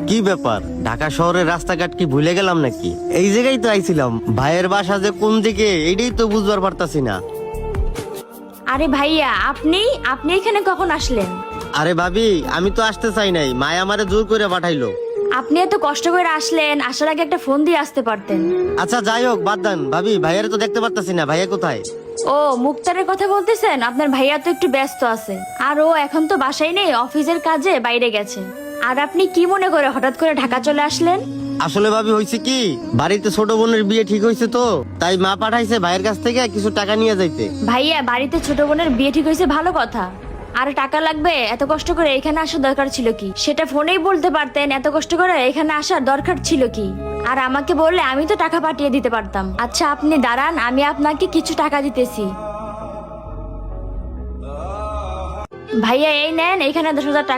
কি ব্যাপার, ঢাকা শহরের রাস্তাঘাট কি ভুলে গেলাম নাকি? এই জায়গায় তো আইছিলাম, ভাইয়ের বাসা যে কোন দিকে এইটাই তো বুঝবার পারতাছি না। আরে ভাইয়া, আপনি আপনি এখানে কখন আসলেন? আরে ভাবি, আমি তো আসতে চাই নাই, মায় আমারে জোর করে পাঠাইলো। আপনি এত কষ্ট করে আসলেন, আসার আগে একটা ফোন দিয়ে আসতে পারতেন। আচ্ছা যাই হোক, বাদ দেন ভাবি, ভাইয়ারে তো দেখতে পারতাছি না, ভাইয়া কোথায়? ও মুক্তারের কথা বলতেছেন? আপনার ভাইয়া তো একটু ব্যস্ত আছে, আর ও এখন তো বাসায় নেই, অফিসের কাজে বাইরে গেছে। আর আপনি কি মনে করে হঠাৎ করে ঢাকা চলে আসলেন? আসলে ভাবি হয়েছে কি, বাড়িতে ছোট বোনের বিয়ে ঠিক হয়েছে, তো তাই মা পাঠাইছে ভাইয়ের কাছ থেকে কিছু টাকা নিয়ে যাইতে। ভাইয়া, বাড়িতে ছোট বোনের বিয়ে ঠিক হয়েছে, ভালো কথা। আর টাকা লাগবে, এত কষ্ট করে এখানে আসার দরকার ছিল কি? সেটা ফোনেই বলতে পারতেন, এত কষ্ট করে এখানে আসার দরকার ছিল কি? আর আমাকে বললে আমি তো টাকা পাঠিয়ে দিতে পারতাম। আচ্ছা আপনি দাঁড়ান, আমি আপনাকে কিছু টাকা দিতেছি। ভাইয়া এই নেন, এখানে 10,000 টাকা।